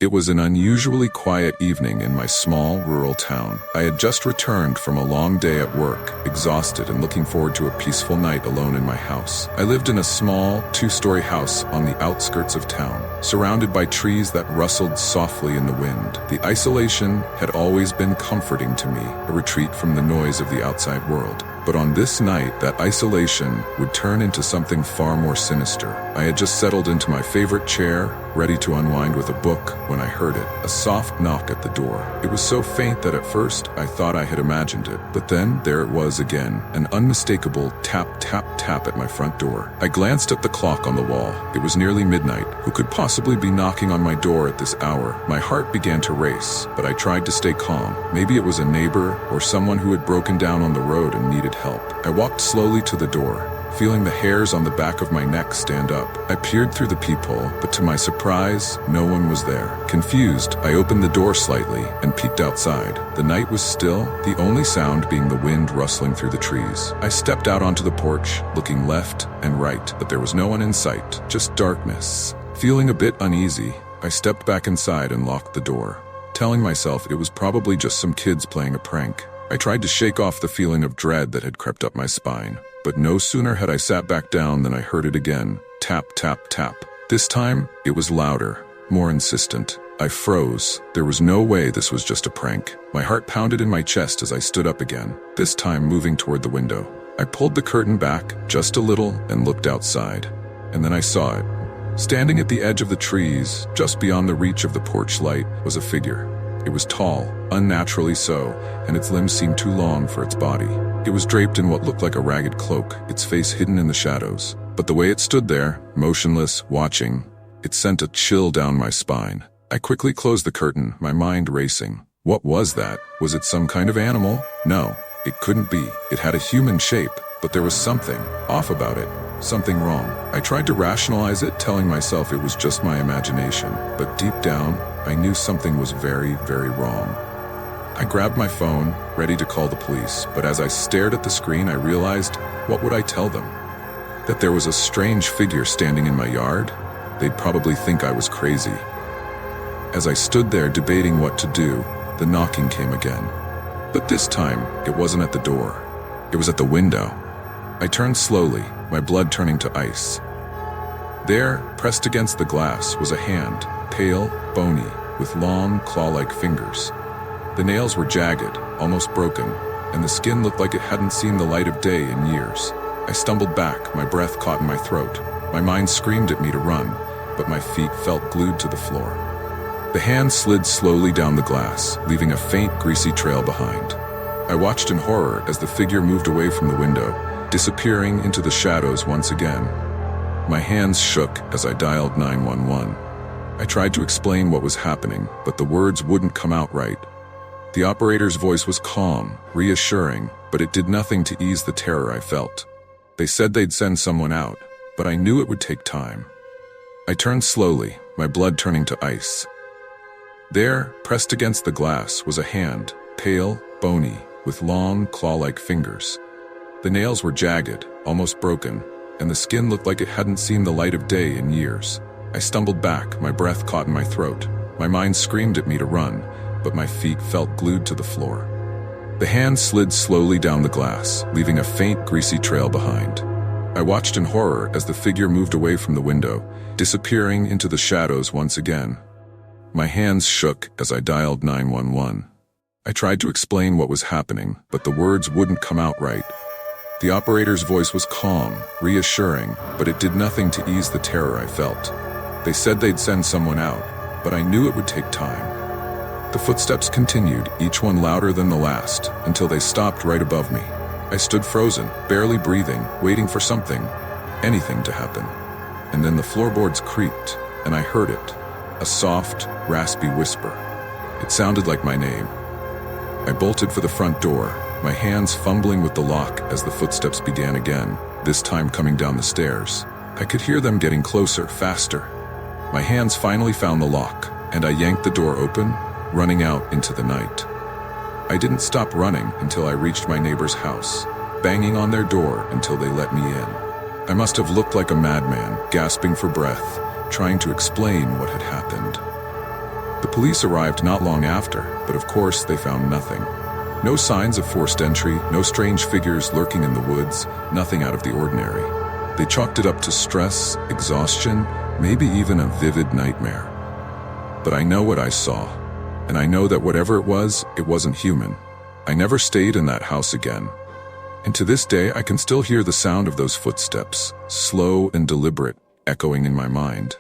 It was an unusually quiet evening in my small, rural town. I had just returned from a long day at work, exhausted and looking forward to a peaceful night alone in my house. I lived in a small, two-story house on the outskirts of town, surrounded by trees that rustled softly in the wind. The isolation had always been comforting to me, a retreat from the noise of the outside world. But on this night, that isolation would turn into something far more sinister. I had just settled into my favorite chair, ready to unwind with a book, when I heard it, a soft knock at the door. It was so faint that at first I thought I had imagined it. But then there it was again, an unmistakable tap, tap, tap at my front door. I glanced at the clock on the wall. It was nearly midnight. Who could possibly be knocking on my door at this hour? My heart began to race, but I tried to stay calm. Maybe it was a neighbor or someone who had broken down on the road and needed help. I walked slowly to the door, feeling the hairs on the back of my neck stand up. I peered through the peephole, but to my surprise, no one was there. Confused, I opened the door slightly and peeked outside. The night was still, the only sound being the wind rustling through the trees. I stepped out onto the porch, looking left and right, but there was no one in sight, just darkness. Feeling a bit uneasy, I stepped back inside and locked the door, telling myself it was probably just some kids playing a prank. I tried to shake off the feeling of dread that had crept up my spine, but no sooner had I sat back down than I heard it again, tap, tap, tap. This time, it was louder, more insistent. I froze. There was no way this was just a prank. My heart pounded in my chest as I stood up again, this time moving toward the window. I pulled the curtain back just a little and looked outside, and then I saw it. Standing at the edge of the trees, just beyond the reach of the porch light, was a figure. It was tall, unnaturally so, and its limbs seemed too long for its body. It was draped in what looked like a ragged cloak, its face hidden in the shadows. But the way it stood there, motionless, watching, it sent a chill down my spine. I quickly closed the curtain, my mind racing. What was that? Was it some kind of animal? No, it couldn't be. It had a human shape, but there was something off about it. Something wrong. I tried to rationalize it, telling myself it was just my imagination, but deep down, I knew something was very, very wrong. I grabbed my phone, ready to call the police, but as I stared at the screen, I realized, what would I tell them? That there was a strange figure standing in my yard? They'd probably think I was crazy. As I stood there debating what to do, the knocking came again. But this time, it wasn't at the door. It was at the window. I turned slowly, my blood turning to ice. There, pressed against the glass, was a hand, pale, bony, with long, claw-like fingers. The nails were jagged, almost broken, and the skin looked like it hadn't seen the light of day in years. I stumbled back, my breath caught in my throat. My mind screamed at me to run, but my feet felt glued to the floor. The hand slid slowly down the glass, leaving a faint, greasy trail behind. I watched in horror as the figure moved away from the window, disappearing into the shadows once again. My hands shook as I dialed 911. I tried to explain what was happening, but the words wouldn't come out right. The operator's voice was calm, reassuring, but it did nothing to ease the terror I felt. They said they'd send someone out, but I knew it would take time. I turned slowly, my blood turning to ice. There, pressed against the glass, was a hand, pale, bony, with long, claw-like fingers. The nails were jagged, almost broken, and the skin looked like it hadn't seen the light of day in years. I stumbled back, my breath caught in my throat. My mind screamed at me to run, but my feet felt glued to the floor. The hand slid slowly down the glass, leaving a faint, greasy trail behind. I watched in horror as the figure moved away from the window, disappearing into the shadows once again. My hands shook as I dialed 911. I tried to explain what was happening, but the words wouldn't come out right. The operator's voice was calm, reassuring, but it did nothing to ease the terror I felt. They said they'd send someone out, but I knew it would take time. The footsteps continued, each one louder than the last, until they stopped right above me. I stood frozen, barely breathing, waiting for something, anything to happen. And then the floorboards creaked, and I heard it, a soft, raspy whisper. It sounded like my name. I bolted for the front door, my hands fumbling with the lock as the footsteps began again, this time coming down the stairs. I could hear them getting closer, faster. My hands finally found the lock, and I yanked the door open, running out into the night. I didn't stop running until I reached my neighbor's house, banging on their door until they let me in. I must have looked like a madman, gasping for breath, trying to explain what had happened. Police arrived not long after, but of course they found nothing. No signs of forced entry, no strange figures lurking in the woods, nothing out of the ordinary. They chalked it up to stress, exhaustion, maybe even a vivid nightmare. But I know what I saw, and I know that whatever it wasn't human. I never stayed in that house again. And to this day, I can still hear the sound of those footsteps, slow and deliberate, echoing in my mind.